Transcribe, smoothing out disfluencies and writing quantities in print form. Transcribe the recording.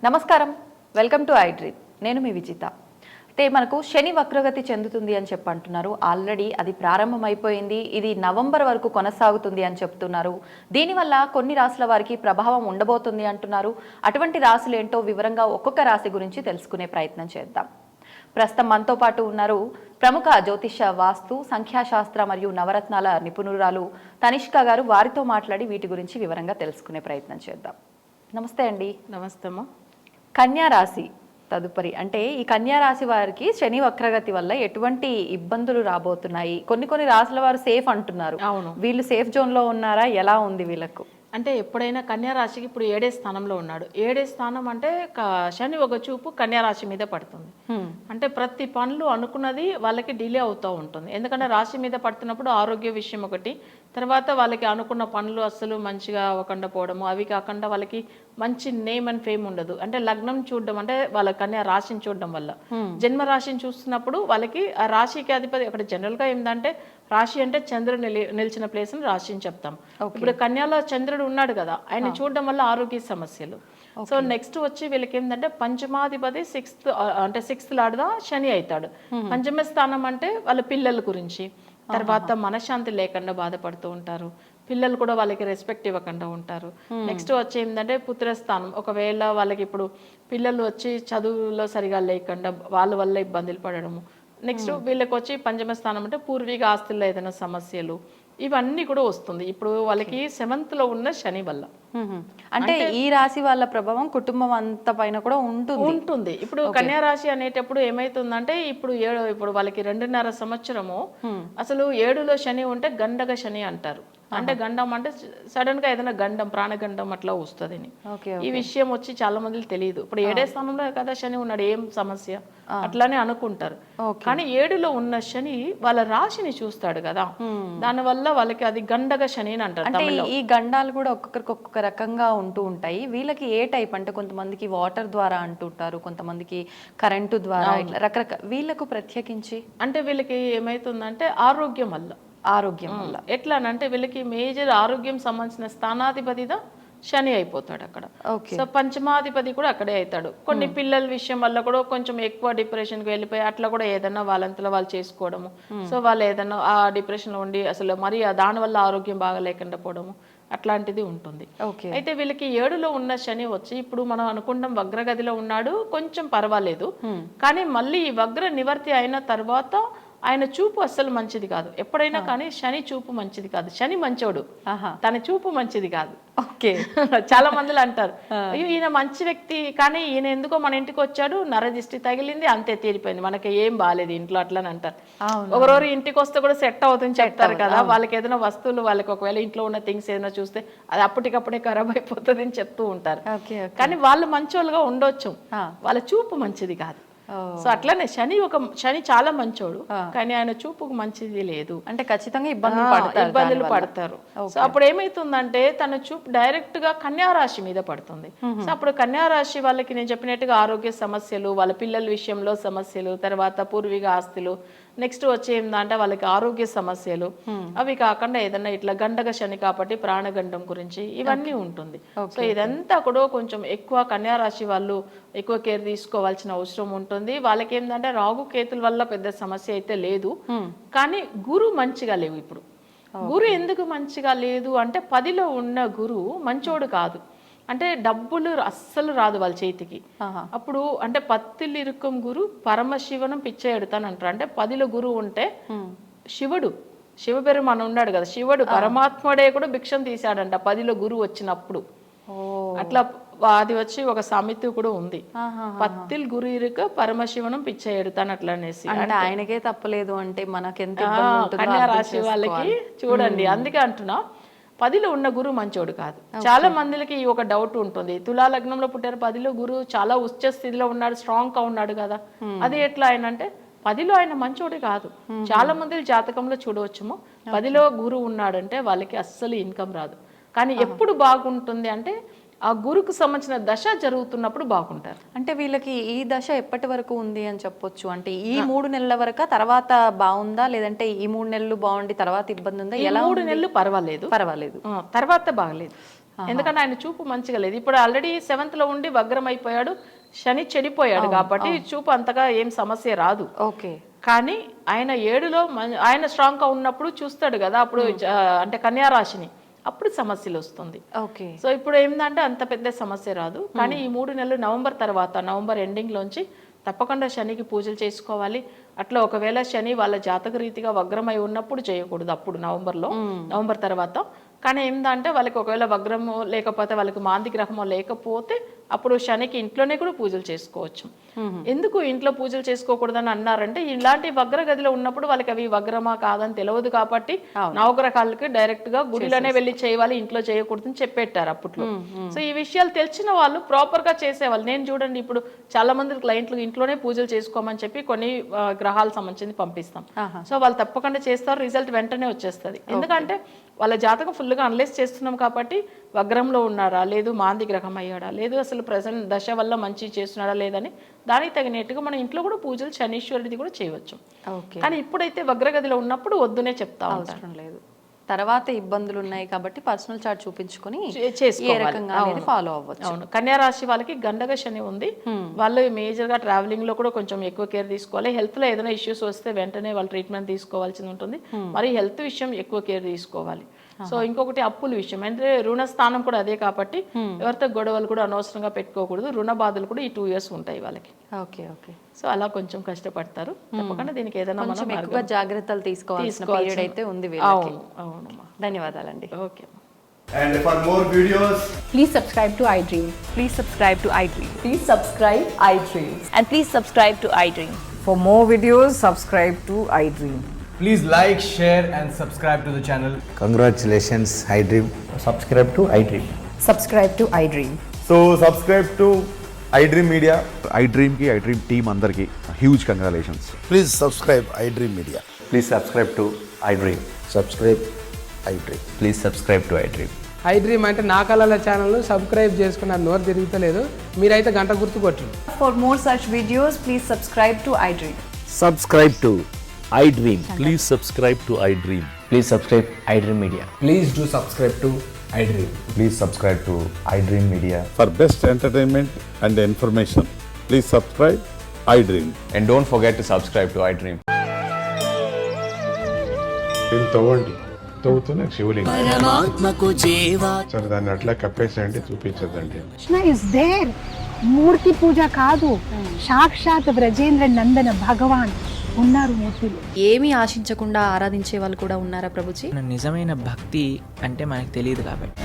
నమస్కారం, welcome to I dream. నేను మీ విజిత. అయితే మనకు శని వక్రగతి చెందుతుంది అని అంటున్నారు. ఆల్రెడీ అది ప్రారంభమైపోయింది. ఇది నవంబర్ వరకు కొనసాగుతుంది అని చెప్తున్నారు. దీనివల్ల కొన్ని రాశుల వారికి ప్రభావం ఉండబోతుంది అంటున్నారు. అటువంటి రాశులు ఏంటో వివరంగా ఒక్కొక్క రాశి గురించి తెలుసుకునే ప్రయత్నం చేద్దాం. ప్రస్తుతం మనతో పాటు ఉన్నారు ప్రముఖ జ్యోతిష, వాస్తు, సంఖ్యాశాస్త్ర మరియు నవరత్నాల నిపుణురాలు తనిష్క గారు. వారితో మాట్లాడి వీటి గురించి వివరంగా తెలుసుకునే ప్రయత్నం చేద్దాం. నమస్తే అండి. నమస్తే అమ్మా. కన్యా రాశి తదుపరి, అంటే ఈ కన్యా రాశి వారికి శని వక్రగతి వల్ల ఎటువంటి ఇబ్బందులు రాబోతున్నాయి? కొన్ని రాశుల వారు సేఫ్ అంటున్నారు. అవును, వీళ్ళు సేఫ్ జోన్ లో ఉన్నారా? ఎలా ఉంది వీళ్ళకు? అంటే ఎప్పుడైనా కన్యా రాశికి ఇప్పుడు 7వ స్థానంలో ఉన్నాడు. 7వ స్థానం అంటే శని ఒక చూపు కన్యా రాశి మీద పడుతుంది. అంటే ప్రతి పనులు అనుకున్నది వాళ్ళకి డిలే అవుతూ ఉంటుంది. ఎందుకంటే రాశి మీద పడుతున్నప్పుడు ఆరోగ్య విషయం ఒకటి, తర్వాత వాళ్ళకి అనుకున్న పనులు అస్సలు మంచిగా అవ్వకుండా పోవడము, అవి కాకుండా వాళ్ళకి మంచి నేమ్ అండ్ ఫేమ్ ఉండదు. అంటే లగ్నం చూడడం, అంటే వాళ్ళ కన్యా రాశిని చూడడం వల్ల, జన్మ రాశిని చూస్తున్నప్పుడు వాళ్ళకి ఆ రాశికి అధిపతి అక్కడ జనరల్గా ఏంటంటే రాశి అంటే చంద్రుడు నిలిచిన ప్లేస్ అని రాశిని చెప్తాం. ఇప్పుడు కన్యాలో చంద్రుడు ఉన్నాడు కదా, ఆయన చూడడం వల్ల ఆరోగ్య సమస్యలు. సో నెక్స్ట్ వచ్చి వీళ్ళకి ఏంటంటే పంచమాధిపతి సిక్స్త్ లాడుదా శని అవుతాడు. పంచమ స్థానం అంటే వాళ్ళ పిల్లల గురించి, తర్వాత మనశ్శాంతి లేకుండా బాధపడుతూ ఉంటారు. పిల్లలు కూడా వాళ్ళకి రెస్పెక్ట్ ఇవ్వకుండా ఉంటారు. నెక్స్ట్ వచ్చి ఏంటంటే పుత్రస్థానం, ఒకవేళ వాళ్ళకి ఇప్పుడు పిల్లలు వచ్చి చదువులో సరిగా లేకుండా వాళ్ళ వల్ల ఇబ్బందులు పడడము. నెక్స్ట్ వీళ్ళకి వచ్చి పంచమ స్థానం అంటే పూర్వీక ఆస్తుల్లో ఏదైనా సమస్యలు, ఇవన్నీ కూడా వస్తుంది ఇప్పుడు వాళ్ళకి 7th లో ఉన్న శని వల్ల. అంటే ఈ రాశి వాళ్ళ ప్రభావం కుటుంబం అంత పైన కూడా ఉంటుంది. ఇప్పుడు కన్యా రాశి అనేటప్పుడు ఏమైతుందంటే ఇప్పుడు వాళ్ళకి 2.5 సంవత్సరము అసలు 7లో శని ఉంటే గండక శని అంటారు. అంటే గండం అంటే సడన్ గా ఏదైనా గండం, ప్రాణగండం అట్లా వస్తుంది. ఈ విషయం వచ్చి చాలా మందికి తెలియదు. ఇప్పుడు 7వ స్థానంలో కదా శని ఉన్నాడు, ఏం సమస్య అట్లానే అనుకుంటారు. కానీ 7లో ఉన్న శని వాళ్ళ రాశిని చూస్తాడు కదా, దానివల్ల వాళ్ళకి అది గండక శని అని అంటారు. అంటే ఈ గండాలు కూడా ఒక్కొక్కరికి ఒక్కొక్క రకంగా ఉంటూ ఉంటాయి. వీళ్ళకి ఏ టైప్ అంటే కొంతమందికి వాటర్ ద్వారా అంటుంటారు, కొంతమందికి కరెంటు ద్వారా, రకరకాల. వీళ్ళకు ప్రత్యేకించి అంటే వీళ్ళకి ఏమైతుందంటే ఆరోగ్యం వల్ల ఎట్లా అంటే వీళ్ళకి మేజర్ ఆరోగ్యం సంబంధించిన స్థానాధిపతిగా శని అయిపోతాడు అక్కడ. సో పంచమాధిపతి కూడా అక్కడే అవుతాడు. కొన్ని పిల్లల విషయం వల్ల కూడా కొంచెం ఎక్కువ డిప్రెషన్కి వెళ్ళిపోయి అట్లా కూడా ఏదన్నా వాళ్ళంతలో వాళ్ళు చేసుకోవడము. సో వాళ్ళు ఏదన్నా ఆ డిప్రెషన్లో ఉండి అసలు మరి దానివల్ల ఆరోగ్యం బాగా లేకుండా పోవడము అట్లాంటిది ఉంటుంది. అయితే వీళ్ళకి 7లో ఉన్న శని వచ్చి ఇప్పుడు మనం అనుకుంటాం వగ్రగదిలో ఉన్నాడు, కొంచెం పర్వాలేదు. కానీ మళ్ళీ ఈ వగ్ర నివర్తి అయిన తర్వాత ఆయన చూపు అస్సలు మంచిది కాదు. ఎప్పుడైనా కానీ శని చూపు మంచిది కాదు. శని మంచోడు, తన చూపు మంచిది కాదు. ఓకే, చాలా మందిలో అంటారు అయ్యో ఈయన మంచి వ్యక్తి, కానీ ఈయన ఎందుకో మన ఇంటికి వచ్చాడు, నరదిష్టి తగిలింది, అంతే తీరిపోయింది, మనకి ఏం బాగాలేదు ఇంట్లో అట్లని అంటారు. ఒకరోజు ఇంటికి వస్తే కూడా సెట్ అవుతుంది చెప్తారు కదా. వాళ్ళకి ఏదైనా వస్తువులు, వాళ్ళకి ఒకవేళ ఇంట్లో ఉన్న థింగ్స్ ఏదైనా చూస్తే అది అప్పటికప్పుడే ఖరాబ్ అయిపోతుంది అని చెప్తూ ఉంటారు. కానీ వాళ్ళు మంచోళ్ళుగా ఉండొచ్చు, వాళ్ళ చూపు మంచిది కాదు. సో అట్లనే శని చాలా మంచోడు, కానీ ఆయన చూపుకు మంచిది లేదు. అంటే ఖచ్చితంగా ఇబ్బందులు పడతారు. సో అప్పుడు ఏమైతుందంటే తన చూపు డైరెక్ట్ గా కన్యా రాశి మీద పడుతుంది. సో అప్పుడు కన్యా రాశి వాళ్ళకి నేను చెప్పినట్టుగా ఆరోగ్య సమస్యలు, వాళ్ళ పిల్లల విషయంలో సమస్యలు, తర్వాత పూర్వీక ఆస్తులు, నెక్స్ట్ వచ్చి ఏంటంటే వాళ్ళకి ఆరోగ్య సమస్యలు, అవి కాకుండా ఏదన్నా ఇట్లా గండక శని కాబట్టి ప్రాణగండం గురించి ఇవన్నీ ఉంటుంది. సో ఇదంతా కూడా కొంచెం ఎక్కువ కన్యా రాశి వాళ్ళు ఎక్కువ కేర్ తీసుకోవాల్సిన అవసరం ఉంటుంది. వాళ్ళకి ఏంటంటే రాహు కేతుల వల్ల పెద్ద సమస్య అయితే లేదు, కానీ గురు మంచిగా లేవు. ఇప్పుడు గురు ఎందుకు మంచిగా లేదు అంటే 10లో ఉన్న గురు మంచోడు కాదు. అంటే డబ్బులు అస్సలు రాదు వాళ్ళ చేతికి. అప్పుడు అంటే 10లు ఇరుక్కం గురు పరమశివనం పిచ్చ ఎడతాను అంటారు. అంటే 10లో గురువు ఉంటే శివపెరుమాను ఉన్నాడు కదా, శివుడు పరమాత్ముడే కూడా భిక్షం తీశాడంట 10లో గురువు వచ్చినప్పుడు. అట్లా అది వచ్చి ఒక సామెత కూడా ఉంది, 10లు గురు ఇరుక పరమశివనం పిచ్చ ఎడతాను అట్లా అనేసి. అంటే ఆయనకే తప్పలేదు అంటే మనకెంత కన్యా రాశి వాళ్ళకి చూడండి. అందుకే అంటున్నా 10లో ఉన్న గురువు మంచోడు కాదు. చాలా మందికి ఒక డౌట్ ఉంటుంది, తులా లగ్నంలో పుట్టారు, 10లో గురువు చాలా ఉచ్చ స్థితిలో ఉన్నాడు, స్ట్రాంగ్ గా ఉన్నాడు కదా, అది ఎట్లా ఆయన అంటే 10లో ఆయన మంచోడు కాదు. చాలా మంది జాతకంలో చూడవచ్చుము 10లో గురువు ఉన్నాడంటే వాళ్ళకి అస్సలు ఇన్కమ్ రాదు. కానీ ఎప్పుడు బాగుంటుంది అంటే ఆ గురుకు సంబంధించిన దశ జరుగుతున్నప్పుడు బాగుంటారు. అంటే వీళ్ళకి ఈ దశ ఎప్పటి వరకు ఉంది అని చెప్పొచ్చు? అంటే ఈ 3 నెలల వరకు, తర్వాత బాగుందా, లేదంటే ఈ 3 నెలలు బాగుండి తర్వాత ఇబ్బంది ఉందా? ఎలా 3 నెలలు పర్వాలేదు, పర్వాలేదు, తర్వాత బాగలేదు. ఎందుకంటే ఆయన చూపు మంచిగా లేదు. ఇప్పుడు ఆల్రెడీ 7th లో ఉండి వగ్రం అయిపోయాడు, శని చెడిపోయాడు కాబట్టి చూపు అంతగా ఏం సమస్య రాదు. ఓకే. కానీ ఆయన 7లో ఆయన స్ట్రాంగ్ గా ఉన్నప్పుడు చూస్తాడు కదా, అప్పుడు అంటే కన్యా రాశిని, అప్పుడు సమస్యలు వస్తుంది. ఓకే. సో ఇప్పుడు ఏంటంటే అంత పెద్ద సమస్య రాదు. కానీ ఈ 3 నెలలు నవంబర్ తర్వాత, నవంబర్ ఎండింగ్ లోంచి తప్పకుండా శనికి పూజలు చేసుకోవాలి. అట్లా ఒకవేళ శని వాళ్ళ జాతక రీతిగా వగ్రమై ఉన్నప్పుడు చేయకూడదు, అప్పుడు నవంబర్ తర్వాత. కానీ ఏంటంటే వాళ్ళకి ఒకవేళ వగ్రమో లేకపోతే వాళ్ళకి మాంది గ్రహమో లేకపోతే అప్పుడు శనికి ఇంట్లోనే కూడా పూజలు చేసుకోవచ్చు. ఎందుకు ఇంట్లో పూజలు చేసుకోకూడదని అన్నారంటే, ఇలాంటి వగ్ర గదిలో ఉన్నప్పుడు వాళ్ళకి అవి వగ్రమా కాదని తెలియదు కాబట్టి నవగ్రహాలకి డైరెక్ట్ గా గుడిలోనే వెళ్ళి చేయాలి, ఇంట్లో చేయకూడదని చెప్పేటారు అప్పట్లో. సో ఈ విషయాలు తెలిసిన వాళ్ళు ప్రాపర్ గా చేసేవాళ్ళు. నేను చూడండి, ఇప్పుడు చాలా మంది క్లయింట్లు ఇంట్లోనే పూజలు చేసుకోమని చెప్పి కొన్ని గ్రహాలకు సంబంధించి పంపిస్తాం. సో వాళ్ళు తప్పకుండా చేస్తారు, రిజల్ట్ వెంటనే వచ్చేస్తుంది. ఎందుకంటే వాళ్ళ జాతకం ఫుల్గా అనలైజ్ చేస్తున్నాం కాబట్టి వగ్రంలో ఉన్నారా, లేదు మాంది గ్రహం అయ్యాడా, లేదు అసలు ప్రజెంట్ దశ వల్ల మంచి చేస్తున్నాడా లేదని దానికి తగినట్టుగా మన ఇంట్లో కూడా పూజలు శనీశ్వరుడిది కూడా చేయవచ్చు. కానీ ఇప్పుడైతే వగ్రగదిలో ఉన్నప్పుడు వద్దునే చెప్తా అవసరం లేదు. తర్వాత ఇబ్బందులు ఉన్నాయి కాబట్టి పర్సనల్ చార్ట్ చూపించుకొని ఫాలో అవ్వచ్చు. అవును. కన్యా రాశి వాళ్ళకి గండగ శని ఉంది. వాళ్ళు మేజర్ గా ట్రావెలింగ్ లో కూడా కొంచెం ఎక్కువ కేర్ తీసుకోవాలి. హెల్త్ లో ఏదైనా ఇష్యూస్ వస్తే వెంటనే వాళ్ళు ట్రీట్మెంట్ తీసుకోవాల్సి ఉంటుంది. మరి హెల్త్ విషయం ఎక్కువ కేర్ తీసుకోవాలి. సో ఇంకొకటి అప్పుల విషయం, అంటే రుణ స్థానం కూడా అదే కాబట్టి ఎవరితో గొడవలు కూడా అనవసరంగా పెట్టుకోకూడదు. రుణ బాధలు కూడా ఈ 2 years ఉంటాయి వాళ్ళకి. ఓకే. ఓకే. సో అలా కొంచెం కష్టపడతారు. తప్పకుండా దీనికి ఏదైనా మనం ఎక్కువ జాగ్రత్తలు తీసుకోవాల్సిన పీరియడ్ అయితే ఉంది. అవును. ధన్యవాదాలండి. Okay. And for more videos, Please subscribe to iDream. Please subscribe to iDream. Please subscribe iDream. And please subscribe to iDream. For more videos, subscribe to iDream. Please like, share and subscribe to the channel. Congratulations, iDream. Subscribe to iDream. Subscribe to iDream. so subscribe to iDream Media. iDream team andarki huge congratulations. Please subscribe iDream Media. Please subscribe to iDream. Subscribe iDream. Please subscribe to iDream. iDream అంటే నా కళల ఛానల్ను subscribe చేసుకున్న నోరు తిరుగుతలేదు, మీరైతే గంట గుర్తు కొట్టండి. For more such videos, please subscribe to iDream. Subscribe to iDream. Please subscribe to iDream. Please subscribe iDream Media. Please do subscribe to iDream. Please subscribe to iDream Media. For best entertainment and information, please subscribe iDream. And don't forget to subscribe to iDream. తవ్వుతూనే శివలింగం. సరే దాన్ని అట్లా కప్పేసేయండి, చూపించదండి. Krishna is there. మూర్తి పూజ కాదు, సాక్షాత్ బ్రజేంద్ర నందన భగవాన్ ఉన్నారు మూర్తిలో. ఏమీ ఆశించకుండా ఆరాధించే వాళ్ళు కూడా ఉన్నారా ప్రభుజీ? నిజమైన భక్తి అంటే మనకు తెలియదు కాబట్టి